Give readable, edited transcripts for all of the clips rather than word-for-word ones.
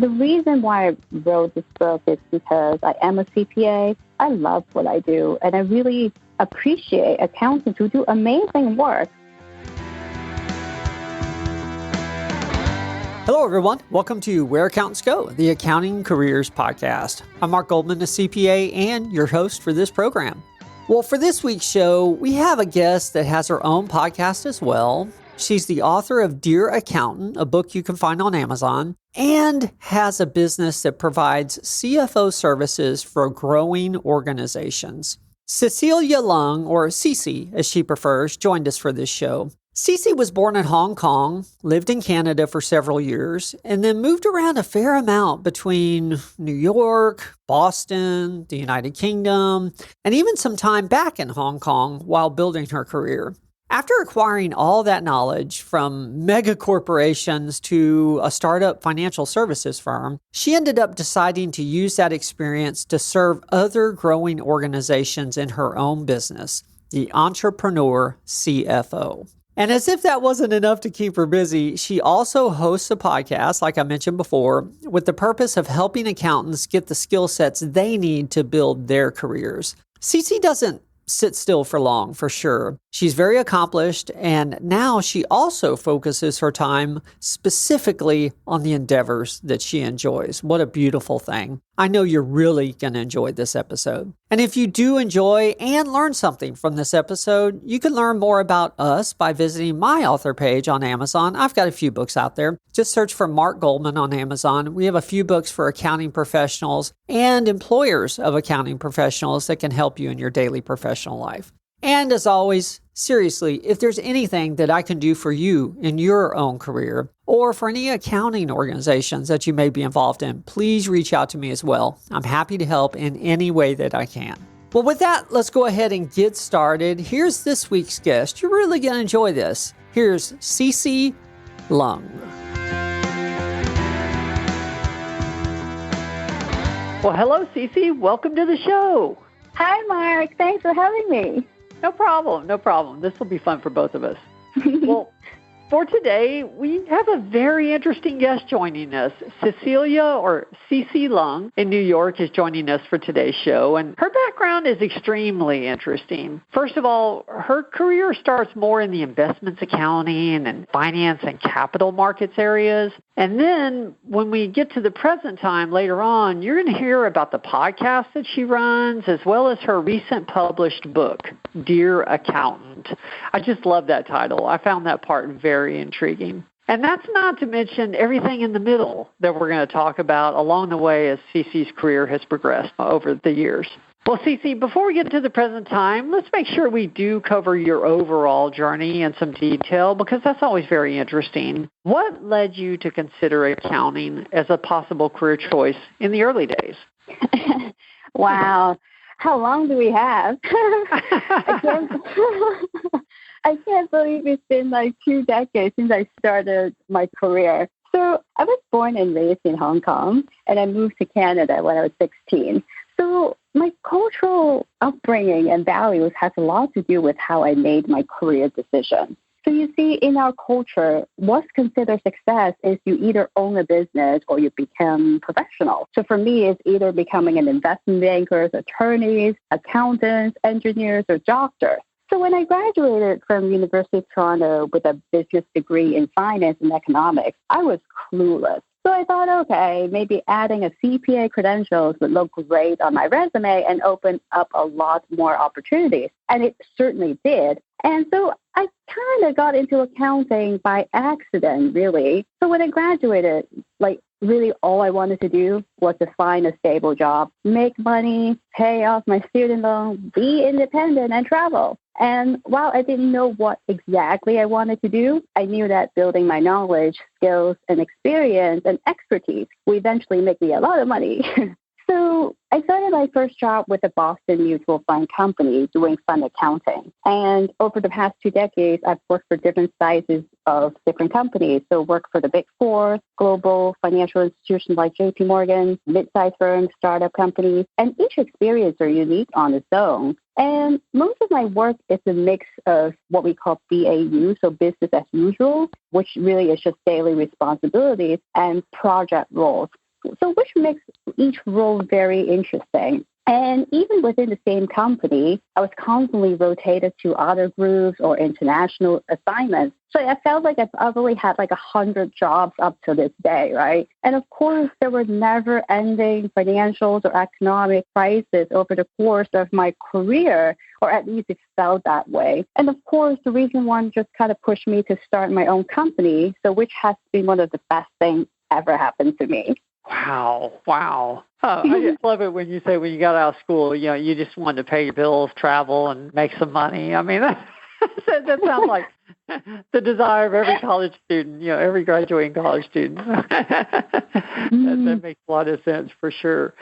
the reason why I wrote this book is because I am a CPA. I love what I do, and I really appreciate accountants who do amazing work. Hello, everyone. Welcome to Where Accountants Go, the Accounting Careers Podcast. I'm Mark Goldman, a CPA and your host for this program. Well, for this week's show, we have a guest that has her own podcast as well. She's the author of Dear Accountant, a book you can find on Amazon, and has a business that provides CFO services for growing organizations. Cece Leung, or Cece as she prefers, joined us for this show. Cece was born in Hong Kong, lived in Canada for several years, and then moved around a fair amount between New York, Boston, the United Kingdom, and even some time back in Hong Kong while building her career. After acquiring all that knowledge from mega corporations to a startup financial services firm, she ended up deciding to use that experience to serve other growing organizations in her own business, the Entrepreneur CFO. And as if that wasn't enough to keep her busy, she also hosts a podcast, like I mentioned before, with the purpose of helping accountants get the skill sets they need to build their careers. Cece doesn't sit still for long, for sure. She's very accomplished, and now she also focuses her time specifically on the endeavors that she enjoys. What a beautiful thing. I know you're really going to enjoy this episode. And if you do enjoy and learn something from this episode, you can learn more about us by visiting my author page on Amazon. I've got a few books out there. Just search for Mark Goldman on Amazon. We have a few books for accounting professionals and employers of accounting professionals that can help you in your daily professional life. And as always, seriously, if there's anything that I can do for you in your own career or for any accounting organizations that you may be involved in, please reach out to me as well. I'm happy to help in any way that I can. Well, with that, let's go ahead and get started. Here's this week's guest. You're really going to enjoy this. Here's Cece Leung. Well, hello, Cece. Welcome to the show. Hi, Mark. Thanks for having me. No problem. This will be fun for both of us. Well, for today, we have a very interesting guest joining us. Cece Leung in New York is joining us for today's show, and her background is extremely interesting. First of all, her career starts more in the investments accounting and finance and capital markets areas. And then when we get to the present time later on, you're going to hear about the podcast that she runs, as well as her recent published book, Dear Accountant. I just love that title. I found that part very intriguing. And that's not to mention everything in the middle that we're going to talk about along the way as Cece's career has progressed over the years. Well, Cece, before we get to the present time, let's make sure we do cover your overall journey in some detail, because that's always very interesting. What led you to consider accounting as a possible career choice in the early days? Wow. How long do we have? I can't believe it's been like 2 decades since I started my career. So I was born and raised in Hong Kong, and I moved to Canada when I was 16. So my cultural upbringing and values has a lot to do with how I made my career decision. So you see, in our culture, what's considered success is you either own a business or you become professional. So for me, it's either becoming an investment bankers, attorneys, accountants, engineers, or doctors. So when I graduated from University of Toronto with a business degree in finance and economics, I was clueless. So I thought, okay, maybe adding a CPA credentials would look great on my resume and open up a lot more opportunities. And it certainly did. And so I kind of got into accounting by accident, really. So when I graduated, really all I wanted to do was to find a stable job, make money, pay off my student loan, be independent, and travel. And while I didn't know what exactly I wanted to do, I knew that building my knowledge, skills, and experience and expertise would eventually make me a lot of money. So I started my first job with a Boston mutual fund company doing fund accounting. And over the past 2 decades, I've worked for different sizes of different companies. So worked for the Big Four, global financial institutions like JP Morgan, mid-sized firms, startup companies, and each experience are unique on its own. And most of my work is a mix of what we call BAU, so business as usual, which really is just daily responsibilities, and project roles. So which makes each role very interesting. And even within the same company, I was constantly rotated to other groups or international assignments. So I felt like I've probably had like 100 jobs up to this day, right? And of course, there were never-ending financials or economic crises over the course of my career, or at least it felt that way. And of course, the reason one just kind of pushed me to start my own company, so which has been one of the best things ever happened to me. Wow. Oh, I just love it when you say when you got out of school, you just wanted to pay your bills, travel, and make some money. I mean, that sounds like the desire of every college student, every graduating college student. That makes a lot of sense for sure.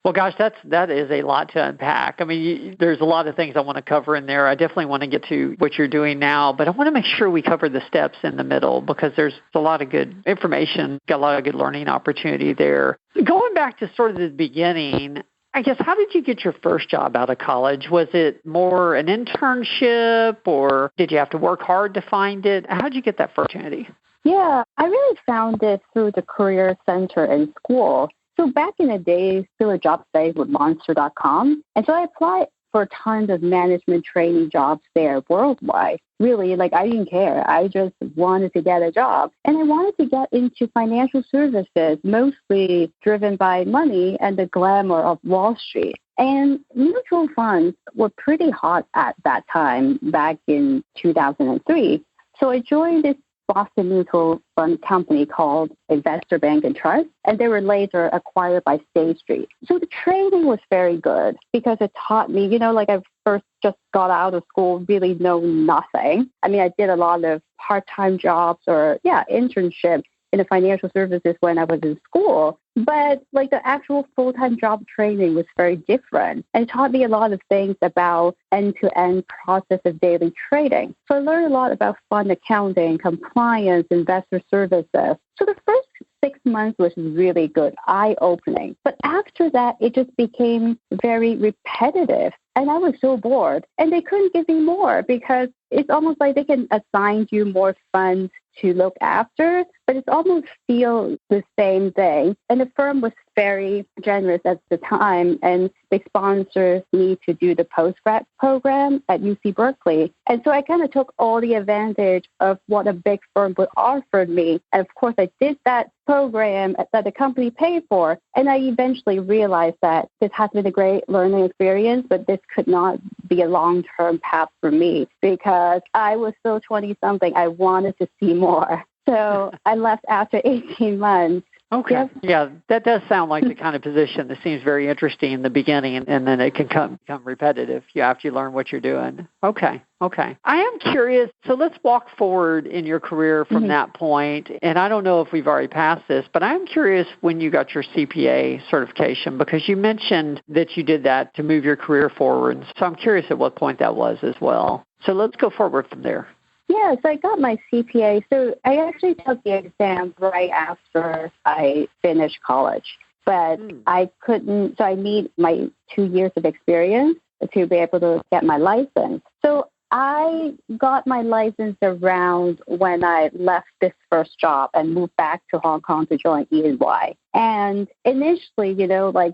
Well, gosh, that is a lot to unpack. I mean, there's a lot of things I want to cover in there. I definitely want to get to what you're doing now, but I want to make sure we cover the steps in the middle because there's a lot of good information, got a lot of good learning opportunity there. Going back to sort of the beginning, I guess, how did you get your first job out of college? Was it more an internship or did you have to work hard to find it? How did you get that first opportunity? Yeah, I really found it through the Career Center in school. So back in the day, still a job site with Monster.com. And so I applied for tons of management training jobs there worldwide. Really, I didn't care. I just wanted to get a job. And I wanted to get into financial services, mostly driven by money and the glamour of Wall Street. And mutual funds were pretty hot at that time, back in 2003. So I joined this Boston mutual fund company called Investor Bank and Trust, and they were later acquired by State Street. So the training was very good because it taught me, I first just got out of school, really know nothing. I mean, I did a lot of part-time jobs or, internships in the financial services when I was in school. But the actual full-time job training was very different and it taught me a lot of things about end-to-end process of daily trading. So I learned a lot about fund accounting, compliance, investor services. So the first 6 months was really good, eye-opening. But after that, it just became very repetitive. And I was so bored. And they couldn't give me more because it's almost like they can assign you more funds to look after, but it's almost feel the same thing. And the firm was very generous at the time, and they sponsored me to do the postgrad program at UC Berkeley. And so I kind of took all the advantage of what a big firm would offer me. And of course, I did that program that the company paid for. And I eventually realized that this has been a great learning experience, but this could not be a long-term path for me because I was still 20-something. I wanted to see more. So I left after 18 months. Okay. Yep. Yeah, that does sound like the kind of position that seems very interesting in the beginning, and then it can become repetitive after you learn what you're doing. Okay. I am curious, so let's walk forward in your career from that point, and I don't know if we've already passed this, but I'm curious when you got your CPA certification, because you mentioned that you did that to move your career forward, so I'm curious at what point that was as well. So let's go forward from there. Yeah, so I got my CPA. So I actually took the exam right after I finished college, but I couldn't, so I need my 2 years of experience to be able to get my license. So I got my license around when I left this first job and moved back to Hong Kong to join E&Y. And initially,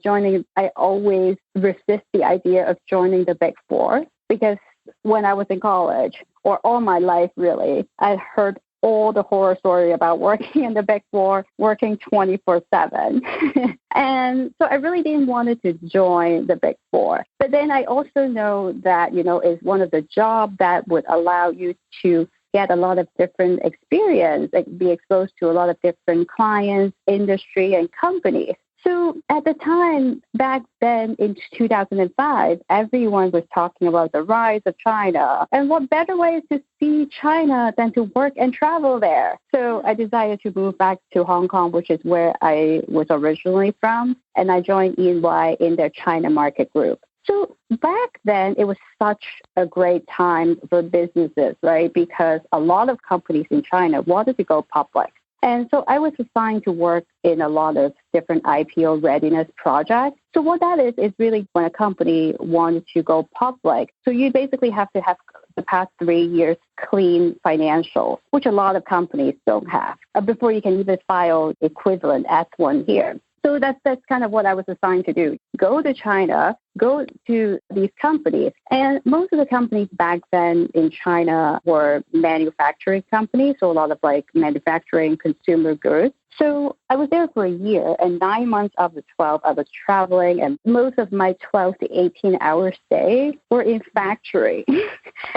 joining, I always resist the idea of joining the Big Four because when I was in college, or all my life really, I heard all the horror story about working in the Big Four, working 24/7. And so I really didn't want to join the Big Four. But then I also know that, it's one of the jobs that would allow you to get a lot of different experience, be exposed to a lot of different clients, industry, and companies. So at the time, back then in 2005, everyone was talking about the rise of China. And what better way to see China than to work and travel there? So I decided to move back to Hong Kong, which is where I was originally from. And I joined E&Y in their China market group. So back then, it was such a great time for businesses, right? Because a lot of companies in China wanted to go public. And so I was assigned to work in a lot of different IPO readiness projects. So what that is really when a company wanted to go public. So you basically have to have the past 3 years clean financials, which a lot of companies don't have, before you can even file equivalent S1 here. So that's kind of what I was assigned to do. Go to China, go to these companies. And most of the companies back then in China were manufacturing companies, so a lot of like manufacturing consumer goods. So I was there for a year, and 9 months out of the 12, I was traveling, and most of my 12 to 18-hour stay were in factory,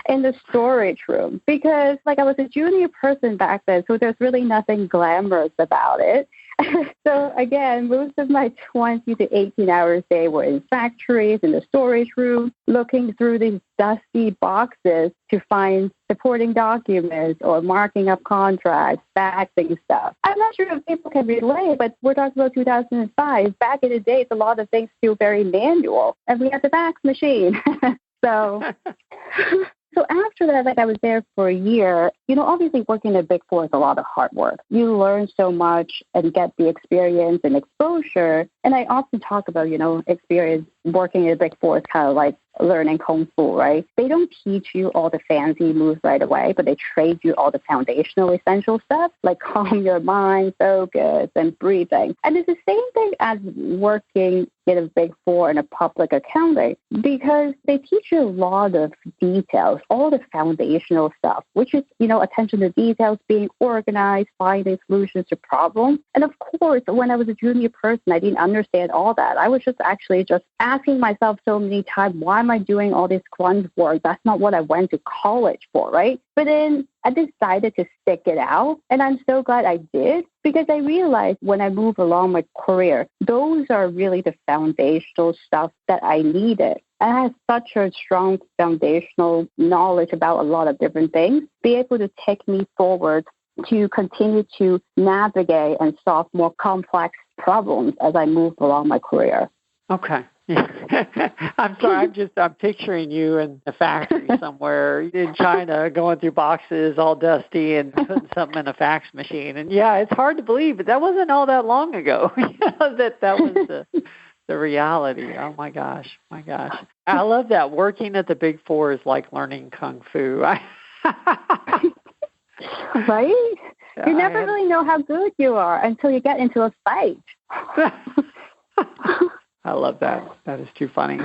in the storage room, because like I was a junior person back then, so there's really nothing glamorous about it. So again, most of my 20 to 18 hours a day were in factories, in the storage room, looking through these dusty boxes to find supporting documents or marking up contracts, faxing stuff. I'm not sure if people can relate, but we're talking about 2005. Back in the days, a lot of things still very manual, and we had the fax machine. So... So after that, like I was there for a year, obviously working at Big Four is a lot of hard work. You learn so much and get the experience and exposure. And I often talk about, experience working at Big Four is kind of like learning Kung Fu, right? They don't teach you all the fancy moves right away, but they train you all the foundational essential stuff, like calm your mind, focus, and breathing. And it's the same thing as working in a Big Four in a public accounting, because they teach you a lot of details, all the foundational stuff, which is, attention to details, being organized, finding solutions to problems. And of course, when I was a junior person, I didn't understand all that. I was just asking myself so many times, why am I doing all this grunt work? That's not what I went to college for, right? But then I decided to stick it out, and I'm so glad I did, because I realized when I move along my career, those are really the foundational stuff that I needed. And I have such a strong foundational knowledge about a lot of different things, be able to take me forward to continue to navigate and solve more complex problems as I move along my career. Okay. I'm sorry, I'm picturing you in a factory somewhere in China going through boxes all dusty and putting something in a fax machine. And yeah, it's hard to believe, but that wasn't all that long ago. that was the reality. Oh my gosh. I love that. Working at the Big Four is like learning Kung Fu. Right? You never really know how good you are until you get into a fight. I love that. That is too funny.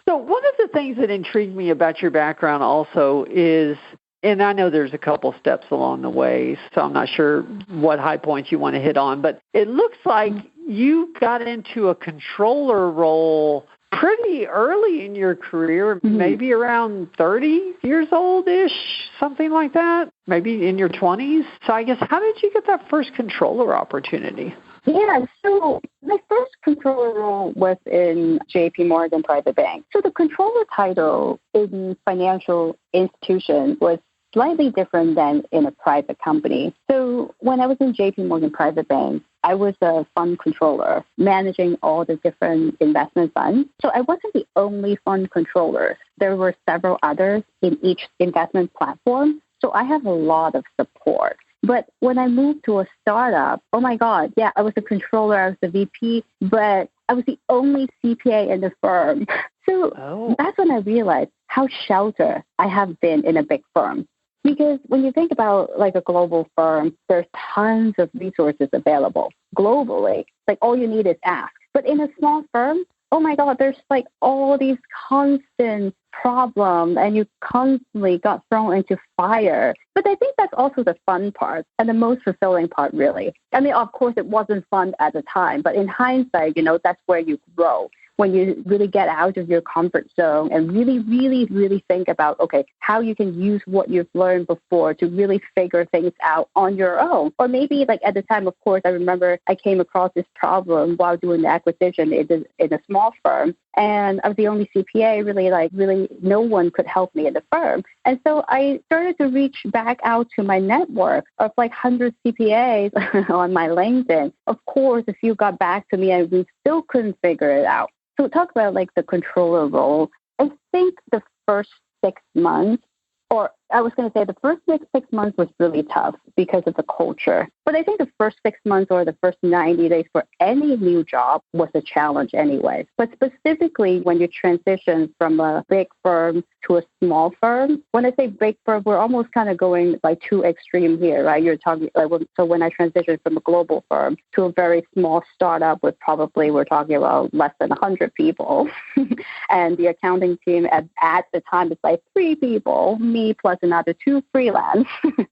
So one of the things that intrigued me about your background also is, and I know there's a couple steps along the way, so I'm not sure what high points you want to hit on, but it looks like you got into a controller role pretty early in your career, maybe around 30 years old-ish, something like that, maybe in your 20s. So I guess, how did you get that first controller opportunity? Yeah, so my first controller role was in JP Morgan Private Bank. So the controller title in financial institution was slightly different than in a private company. So when I was in JP Morgan Private Bank, I was a fund controller managing all the different investment funds. So I wasn't the only fund controller. There were several others in each investment platform. So I have a lot of support. But when I moved to a startup, oh my God, yeah, I was a controller, I was the VP, but I was the only CPA in the firm. So that's when I realized how sheltered I have been in a big firm. Because when you think about like a global firm, there's tons of resources available globally. Like all you need is ask. But in a small firm, oh my God, there's like all these constant problems and you constantly got thrown into fire. But I think that's also the fun part and the most fulfilling part, really. I mean, of course, it wasn't fun at the time, but in hindsight, that's where you grow. When you really get out of your comfort zone and really, really, really think about, okay, how you can use what you've learned before to really figure things out on your own. Or maybe like at the time, of course, I remember I came across this problem while doing the acquisition in a small firm. And I was the only CPA, really no one could help me in the firm. And so I started to reach back out to my network of like 100 CPAs on my LinkedIn. Of course, a few got back to me and we still couldn't figure it out. So talk about like the controller role. I think the first 6 months, or I was going to say the first 6 months was really tough because of the culture. But I think the first 6 months or the first 90 days for any new job was a challenge anyway. But specifically when you transition from a big firm to a small firm, when I say big firm, we're almost kind of going like too extreme here, right? You're talking so when I transitioned from a global firm to a very small startup with we're talking about less than 100 people. And the accounting team at the time is like 3 people, me plus another 2 freelance.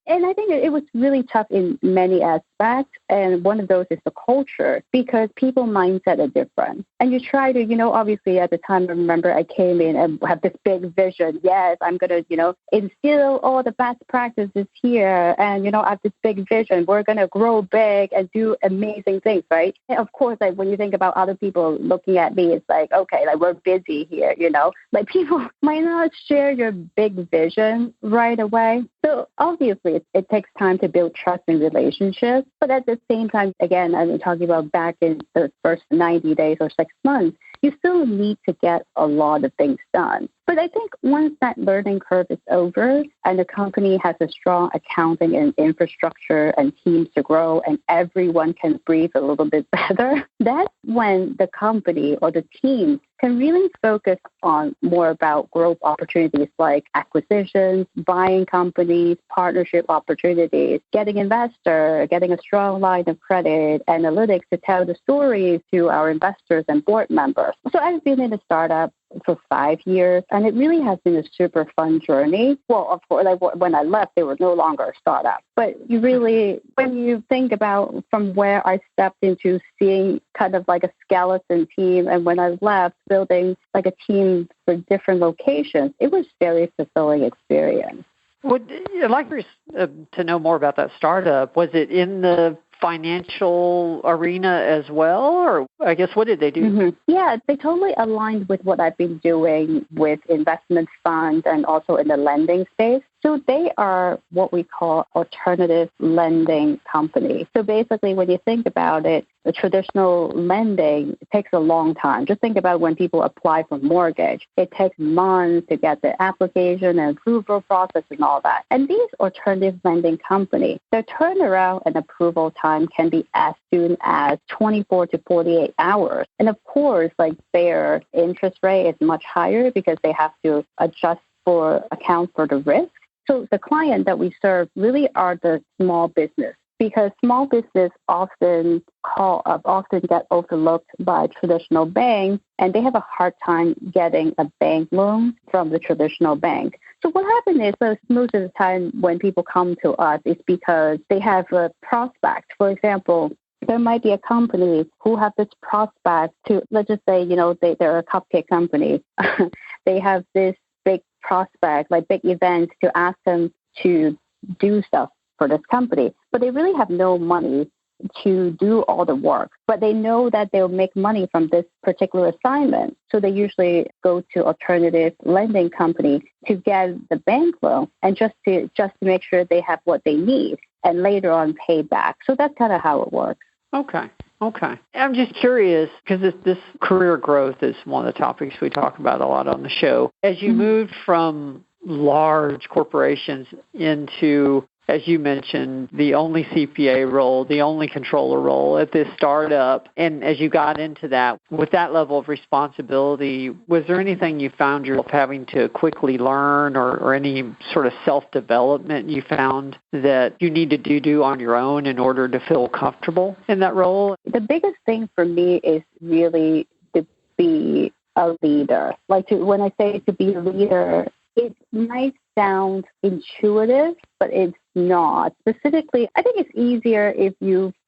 And I think it was really tough in many aspects. And one of those is the culture, because people mindset are different. And you try to, obviously at the time, I remember I came in and have this big vision. Yes, I'm going to, instill all the best practices here. And, I have this big vision. We're going to grow big and do amazing things, right? And of course, like when you think about other people looking at me, it's like, okay, like we're busy here, like people might not share your big vision right away. So obviously it takes time to build trust and relationships. But at the same time, again, I'm talking about back in the first 90 days or 6 months, you still need to get a lot of things done. But I think once that learning curve is over and the company has a strong accounting and infrastructure and teams to grow and everyone can breathe a little bit better, that's when the company or the team can really focus on more about growth opportunities like acquisitions, buying companies, partnership opportunities, getting investor, getting a strong line of credit, analytics to tell the stories to our investors and board members. So I've been in a startup for 5 years, and it really has been a super fun journey. Well, of course, like when I left, they were no longer a startup. But you really, when you think about from where I stepped into seeing kind of like a skeleton team, and when I left building like a team for different locations, it was very fulfilling experience. I'd like to know more about that startup. Was it in the financial arena as well, or I guess what did they do? Mm-hmm. Yeah, they totally aligned with what I've been doing with investment funds and also in the lending space. So they are what we call alternative lending company. So basically, when you think about it, the traditional lending takes a long time. Just think about when people apply for mortgage. It takes months to get the application and approval process and all that. And these alternative lending companies, their turnaround and approval time can be as soon as 24 to 48 hours. And of course, like their interest rate is much higher because they have to account for the risk. So the client that we serve really are the small business, because small business often get overlooked by traditional banks, and they have a hard time getting a bank loan from the traditional bank. So what happens is most of the time when people come to us, it's because they have a prospect. For example, there might be a company who have this prospect to, let's just say, they're a cupcake company. They have this big prospect, like big events, to ask them to do stuff for this company. But they really have no money to do all the work. But they know that they'll make money from this particular assignment. So they usually go to alternative lending company to get the bank loan and just to make sure they have what they need and later on pay back. So that's kind of how it works. Okay. I'm just curious, because this career growth is one of the topics we talk about a lot on the show. As you moved from large corporations into, as you mentioned, the only CPA role, the only controller role at this startup, and as you got into that, with that level of responsibility, was there anything you found yourself having to quickly learn or any sort of self-development you found that you needed to do on your own in order to feel comfortable in that role? The biggest thing for me is really to be a leader. When I say to be a leader, it might sound intuitive, but it's not. Specifically, I think it's easier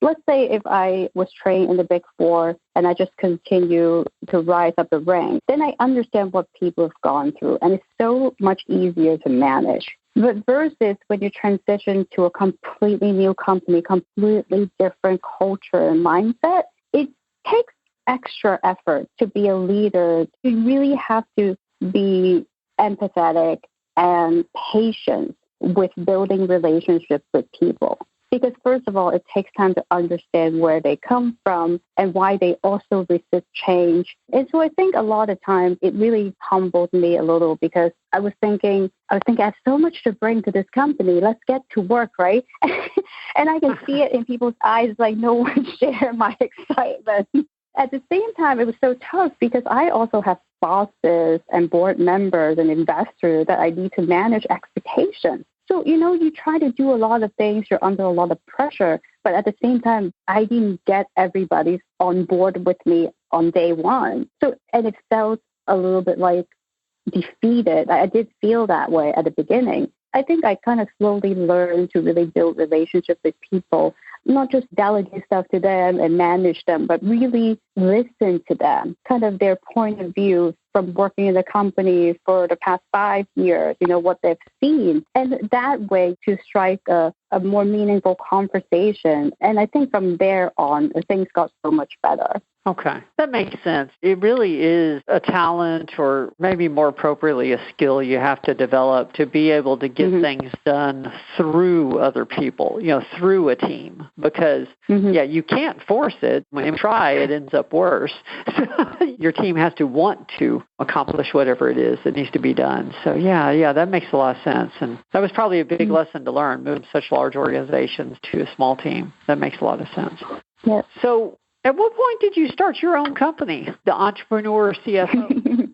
let's say if I was trained in the Big Four and I just continue to rise up the rank, then I understand what people have gone through, and it's so much easier to manage. But versus when you transition to a completely new company, completely different culture and mindset, it takes extra effort to be a leader. You really have to be empathetic and patient with building relationships with people. Because first of all, it takes time to understand where they come from and why they also resist change. And so I think a lot of times it really humbled me a little because I was thinking I have so much to bring to this company. Let's get to work, right? And I can see it in people's eyes, like no one shared my excitement. At the same time, it was so tough because I also have bosses and board members and investors that I need to manage expectations. So, you try to do a lot of things, you're under a lot of pressure, but at the same time, I didn't get everybody on board with me on day one. So, and it felt a little bit like defeated. I did feel that way at the beginning. I think I kind of slowly learned to really build relationships with people, not just delegate stuff to them and manage them, but really listen to them, kind of their point of view from working in the company for the past 5 years, what they've seen. And that way to strike a more meaningful conversation. And I think from there on, things got so much better. Okay, that makes sense. It really is a talent, or maybe more appropriately, a skill you have to develop to be able to get things done through other people, through a team. Because, you can't force it. When you try, it ends up worse. Your team has to want to accomplish whatever it is that needs to be done. So, that makes a lot of sense. And that was probably a big lesson to learn, moving such large organizations to a small team. That makes a lot of sense. Yep. So, at what point did you start your own company, the Entrepreneur CFO?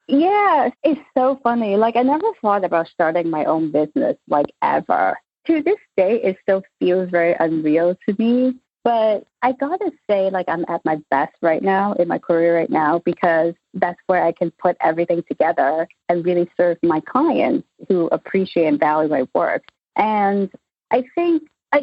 Yeah, it's so funny. Like, I never thought about starting my own business, ever. To this day, it still feels very unreal to me. But I got to say, I'm at my best right now in my career right now, because that's where I can put everything together and really serve my clients who appreciate and value my work. And I think, so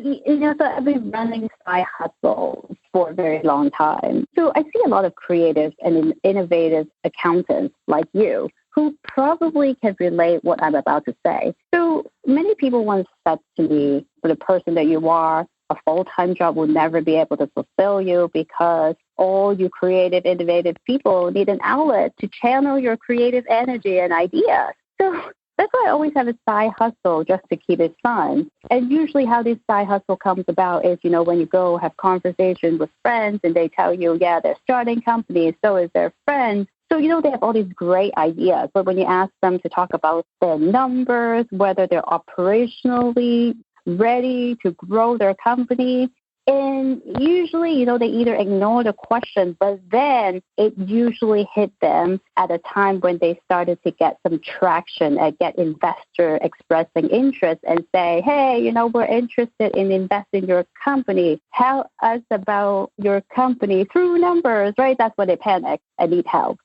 I've been running side hustles for a very long time. So I see a lot of creative and innovative accountants like you who probably can relate what I'm about to say. So many people once said to me, for the person that you are, a full-time job will never be able to fulfill you because all you creative, innovative people need an outlet to channel your creative energy and ideas. So that's why I always have a side hustle just to keep it fun. And usually how this side hustle comes about is, when you go have conversations with friends and they tell you, they're starting companies, so is their friends. So, they have all these great ideas. But when you ask them to talk about their numbers, whether they're operationally ready to grow their company, and usually, they either ignore the question, but then it usually hit them at a time when they started to get some traction and get investor expressing interest and say, hey, we're interested in investing in your company. Tell us about your company through numbers, right? That's when they panic and need help.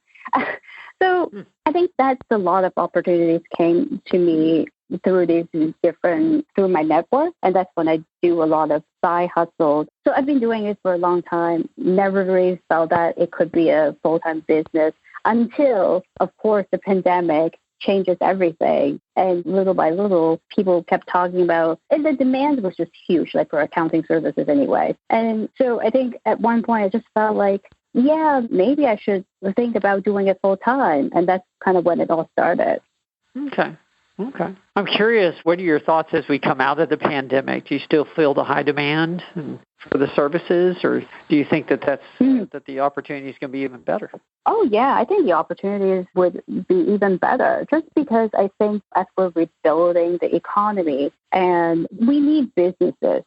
So I think that's a lot of opportunities came to me through through my network. And that's when I do a lot of side hustles. So I've been doing it for a long time, never really felt that it could be a full-time business until, of course, the pandemic changes everything. And little by little, people kept talking about, and the demand was just huge, for accounting services anyway. And so I think at one point I just felt like, maybe I should think about doing it full time. And that's kind of when it all started. Okay. I'm curious, what are your thoughts as we come out of the pandemic? Do you still feel the high demand for the services, or do you think that that the opportunity is going to be even better? Oh, yeah. I think the opportunities would be even better, just because I think as we're rebuilding the economy, and we need businesses.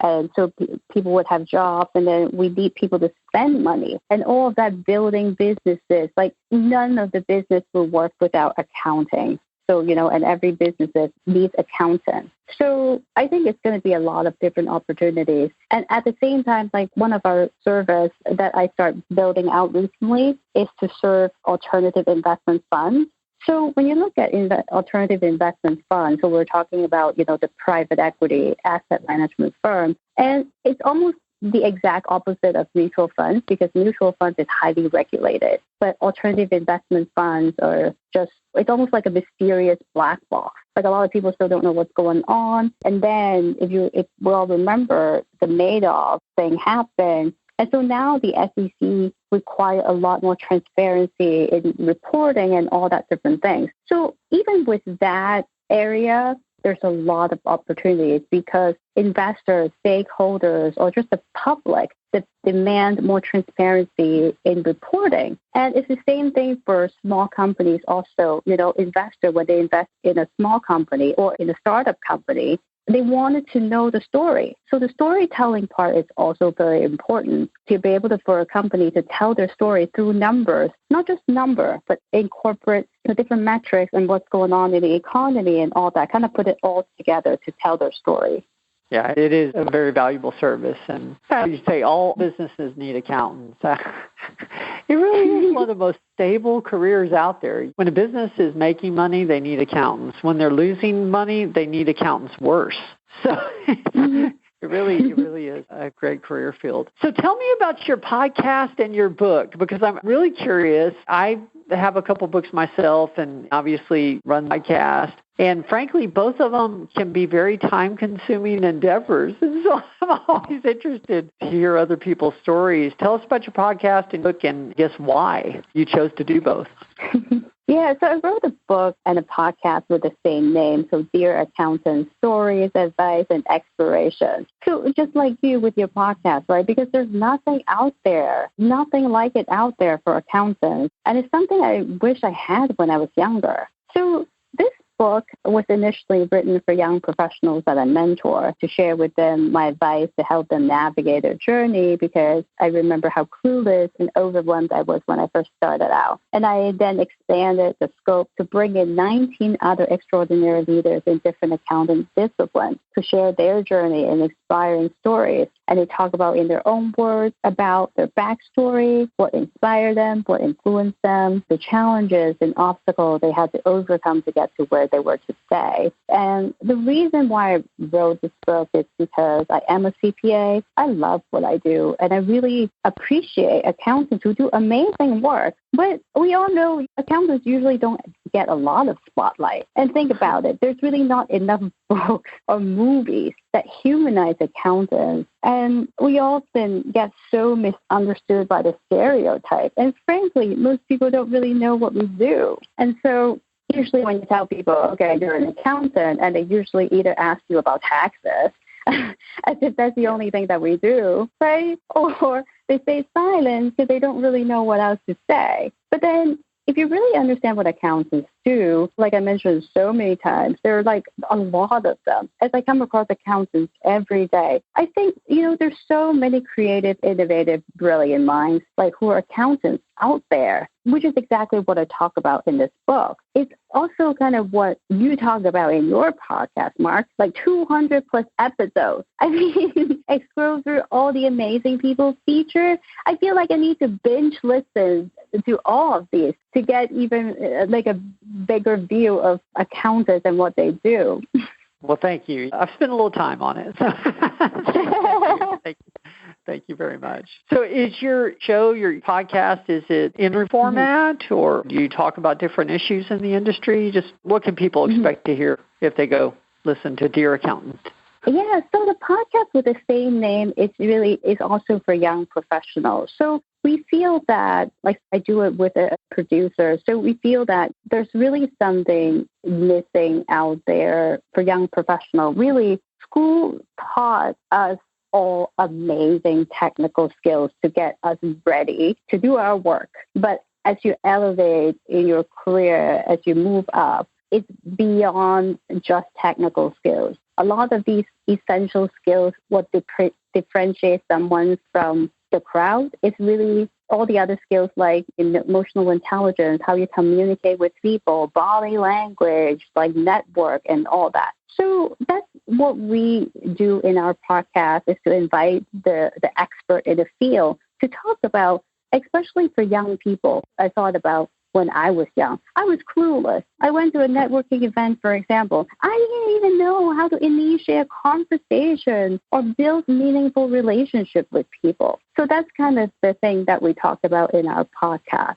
And so people would have jobs, and then we need people to spend money. And all of that building businesses, none of the business will work without accounting. So, and every business needs accountants. So I think it's going to be a lot of different opportunities. And at the same time, one of our service that I start building out recently is to serve alternative investment funds. So when you look at alternative investment funds, so we're talking about, the private equity asset management firm, and it's almost the exact opposite of mutual funds, because mutual funds is highly regulated. But alternative investment funds are it's almost like a mysterious black box. A lot of people still don't know what's going on. And then if we all remember, the Madoff thing happened. And so now the SEC require a lot more transparency in reporting and all that different things. So even with that area, there's a lot of opportunities because investors, stakeholders, or just the public that demand more transparency in reporting. And it's the same thing for small companies also. Investor, when they invest in a small company or in a startup company, they wanted to know the story. So the storytelling part is also very important to be able for a company to tell their story through numbers, not just number, but incorporate the different metrics and what's going on in the economy and all that, kind of put it all together to tell their story. Yeah, it is a very valuable service. And as you say, all businesses need accountants. It really is one of the most stable careers out there. When a business is making money, they need accountants. When they're losing money, they need accountants worse. So it really is a great career field. So tell me about your podcast and your book, because I'm really curious. I have a couple books myself and obviously run my podcast. And frankly, both of them can be very time-consuming endeavors. And so I'm always interested to hear other people's stories. Tell us about your podcast and book and guess why you chose to do both. Yeah, so I wrote a book and a podcast with the same name, so Dear Accountant, Stories, Advice, and Exploration. So just like you with your podcast, right? Because there's nothing out there, nothing like it out there for accountants. And it's something I wish I had when I was younger. So this book was initially written for young professionals that I mentor to share with them my advice to help them navigate their journey, because I remember how clueless and overwhelmed I was when I first started out. And I then expanded the scope to bring in 19 other extraordinary leaders in different accounting disciplines to share their journey and inspiring stories. And they talk about in their own words about their backstory, what inspired them, what influenced them, the challenges and obstacles they had to overcome to get to where they were today. And the reason why I wrote this book is because I am a CPA. I love what I do, and I really appreciate accountants who do amazing work. But we all know accountants usually don't get a lot of spotlight. And think about it. There's really not enough books or movies that humanize accountants. And we often get so misunderstood by the stereotype. And frankly, most people don't really know what we do. And so usually when you tell people, okay, you're an accountant, and they usually either ask you about taxes, as if that's the only thing that we do, right? Or they stay silent because they don't really know what else to say. But then if you really understand what accountants do, like I mentioned so many times, there are like a lot of them. As I come across accountants every day, I think, there's so many creative, innovative, brilliant minds like who are accountants out there, which is exactly what I talk about in this book. It's also kind of what you talk about in your podcast, Mark, like 200 plus episodes. I mean, I scroll through all the amazing people featured. I feel like I need to binge listen to all of these to get even like a bigger view of accountants and what they do. Well, thank you. I've spent a little time on it. Thank you very much. So is your show, your podcast, is it interview format, or do you talk about different issues in the industry? Just what can people expect to hear if they go listen to Dear Accountant? Yeah, so the podcast with the same name is also for young professionals. So we feel that, like I do it with a producer, so we feel that there's really something missing out there for young professionals. Really, school taught us all amazing technical skills to get us ready to do our work. But as you elevate in your career, as you move up, it's beyond just technical skills. A lot of these essential skills, what differentiates someone from the crowd, is really all the other skills like emotional intelligence, how you communicate with people, body language, like network and all that. So that's what we do in our podcast, is to invite the expert in the field to talk about, especially for young people. I thought about when I was young. I was clueless. I went to a networking event, for example. I didn't even know how to initiate a conversation or build meaningful relationship with people. So that's kind of the thing that we talk about in our podcast.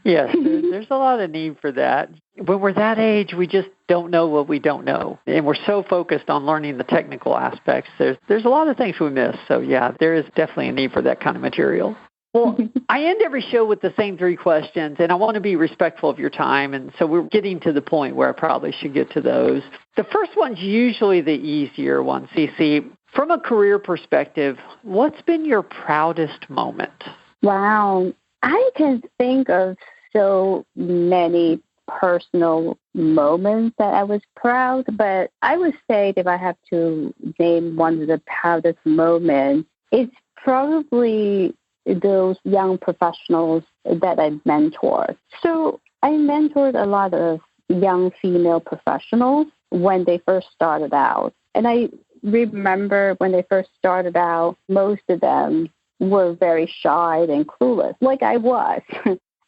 Yes, there's a lot of need for that. When we're that age, we just don't know what we don't know. And we're so focused on learning the technical aspects. There's a lot of things we miss. So, yeah, there is definitely a need for that kind of material. Well, I end every show with the same 3 questions, and I want to be respectful of your time. And so we're getting to the point where I probably should get to those. The first one's usually the easier one, Cece. From a career perspective, what's been your proudest moment? Wow. I can think of so many personal moments that I was proud, but I would say if I have to name one of the proudest moments, it's probably those young professionals that I mentored. So I mentored a lot of young female professionals when they first started out. And I remember when they first started out, most of them were very shy and clueless, like I was.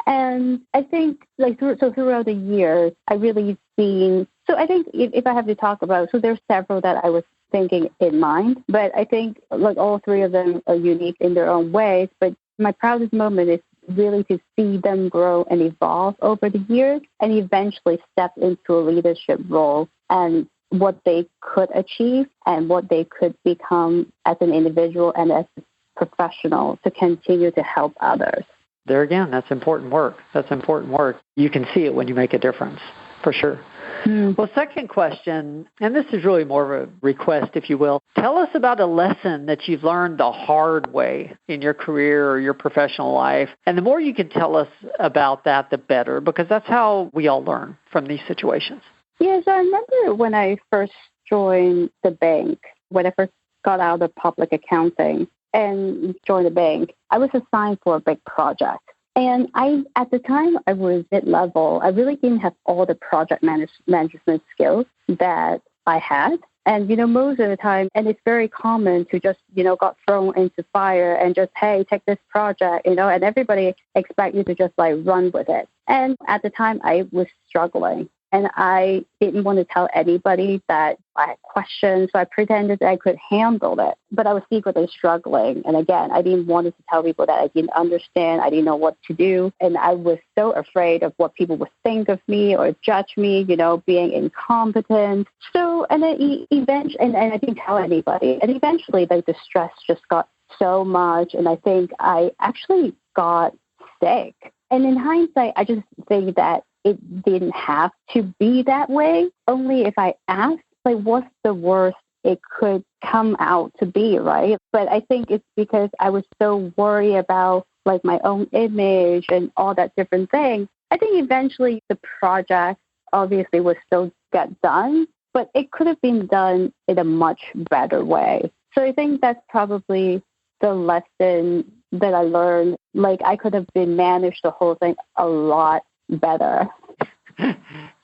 And I think throughout the years, I really seen, so I think if I have to talk about, so there's several that I was thinking in mind, but I think like all 3 of them are unique in their own ways. But my proudest moment is really to see them grow and evolve over the years and eventually step into a leadership role and what they could achieve and what they could become as an individual and as a professional to continue to help others. There again, that's important work. That's important work. You can see it when you make a difference, for sure. Well, second question, and this is really more of a request, if you will. Tell us about a lesson that you've learned the hard way in your career or your professional life. And the more you can tell us about that, the better, because that's how we all learn from these situations. Yes, I remember when I first joined the bank, when I first got out of public accounting and joined the bank, I was assigned for a big project. And at the time, I was mid-level. I really didn't have all the project management skills that I had. And, most of the time, and it's very common to just, got thrown into fire and just, hey, take this project, and everybody expect you to just run with it. And at the time, I was struggling. And I didn't want to tell anybody that I had questions, so I pretended that I could handle it. But I was secretly struggling. And again, I didn't want to tell people that I didn't understand. I didn't know what to do. And I was so afraid of what people would think of me or judge me, being incompetent. So, and then eventually, and I didn't tell anybody. And eventually, the stress just got so much. And I think I actually got sick. And in hindsight, I just think that it didn't have to be that way. Only if I asked, what's the worst it could come out to be, right? But I think it's because I was so worried about my own image and all that different things. I think eventually the project obviously would still get done, but it could have been done in a much better way. So I think that's probably the lesson that I learned. I could have been managed the whole thing a lot better.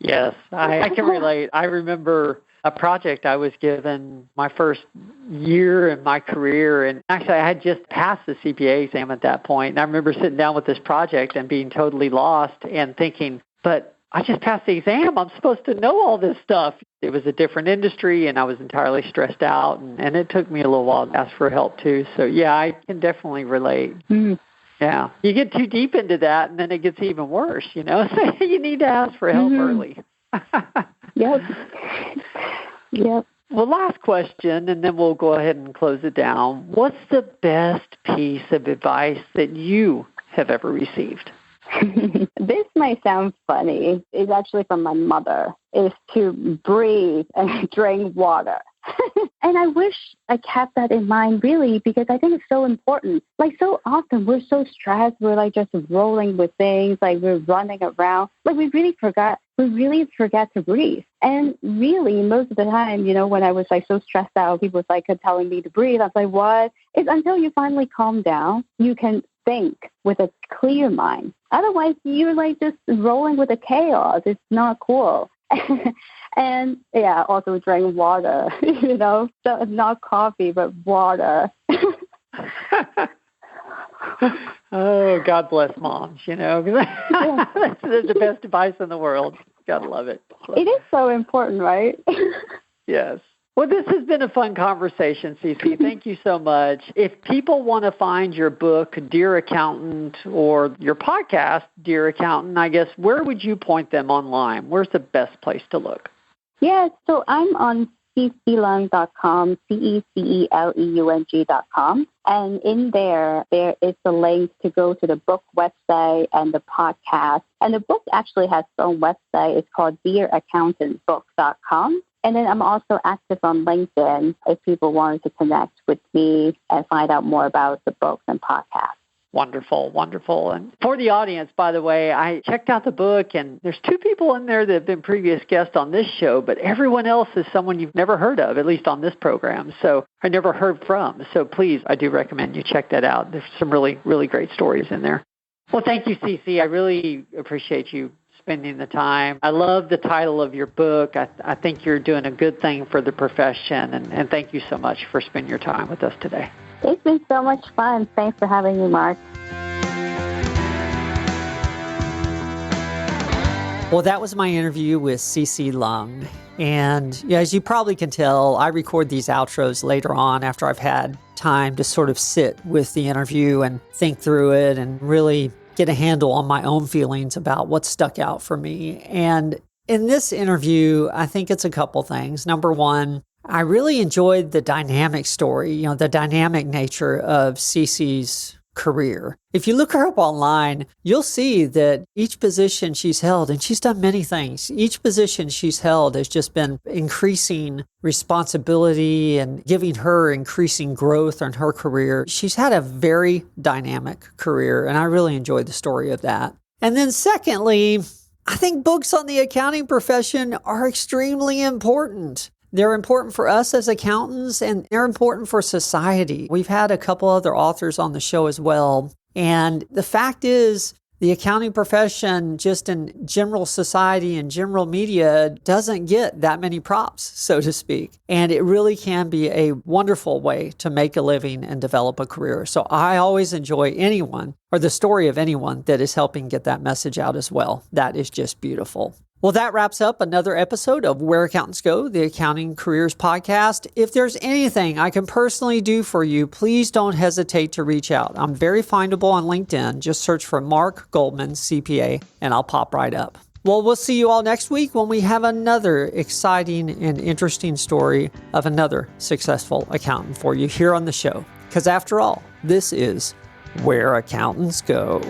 Yes, I can relate. I remember a project I was given my first year in my career, and actually I had just passed the CPA exam at that point, and I remember sitting down with this project and being totally lost and thinking, but I just passed the exam. I'm supposed to know all this stuff. It was a different industry, and I was entirely stressed out, and it took me a little while to ask for help too. So, yeah, I can definitely relate. Mm-hmm. Yeah. You get too deep into that, and then it gets even worse, So you need to ask for help early. Yep. Yep. Well, last question, and then we'll go ahead and close it down. What's the best piece of advice that you have ever received? This might sound funny. It's actually from my mother. Is to breathe and drink water. And I wish I kept that in mind, really, because I think it's so important. So often we're so stressed. We're just rolling with things. We're running around. We really forget to breathe. And really, most of the time, when I was so stressed out, people was telling me to breathe. I was like, what? It's until you finally calm down, you can think with a clear mind. Otherwise, you're just rolling with the chaos. It's not cool. And yeah, also drink water, so not coffee, but water. Oh, God bless moms, That's the best advice in the world. Gotta love it. It is so important, right? Yes. Well, this has been a fun conversation, Cece. Thank you so much. If people want to find your book, Dear Accountant, or your podcast, Dear Accountant, I guess, where would you point them online? Where's the best place to look? Yeah, so I'm on ceceleung.com, ceceleung.com. And in there is the link to go to the book website and the podcast. And the book actually has its own website. It's called dearaccountantbook.com. And then I'm also active on LinkedIn if people wanted to connect with me and find out more about the books and podcasts. Wonderful, wonderful. And for the audience, by the way, I checked out the book, and there's 2 people in there that have been previous guests on this show, but everyone else is someone you've never heard of, at least on this program, so I never heard from. So please, I do recommend you check that out. There's some really, really great stories in there. Well, thank you, Cece. I really appreciate you spending the time. I love the title of your book. I think you're doing a good thing for the profession, and thank you so much for spending your time with us today. It's been so much fun. Thanks for having me, Mark. Well, that was my interview with Cece Leung. And as you probably can tell, I record these outros later on after I've had time to sort of sit with the interview and think through it and really get a handle on my own feelings about what stuck out for me. And in this interview, I think it's a couple things. Number one, I really enjoyed the dynamic story, the dynamic nature of Cece's career. If you look her up online, you'll see that each position she's held, and she's done many things, each position she's held has just been increasing responsibility and giving her increasing growth in her career. She's had a very dynamic career, and I really enjoyed the story of that. And then secondly, I think books on the accounting profession are extremely important. They're important for us as accountants, and they're important for society. We've had a couple other authors on the show as well. And the fact is, the accounting profession, just in general society and general media, doesn't get that many props, so to speak. And it really can be a wonderful way to make a living and develop a career. So I always enjoy anyone, or the story of anyone, that is helping get that message out as well. That is just beautiful. Well, that wraps up another episode of Where Accountants Go, the Accounting Careers Podcast. If there's anything I can personally do for you, please don't hesitate to reach out. I'm very findable on LinkedIn. Just search for Mark Goldman, CPA, and I'll pop right up. Well, we'll see you all next week when we have another exciting and interesting story of another successful accountant for you here on the show. Because after all, this is Where Accountants Go.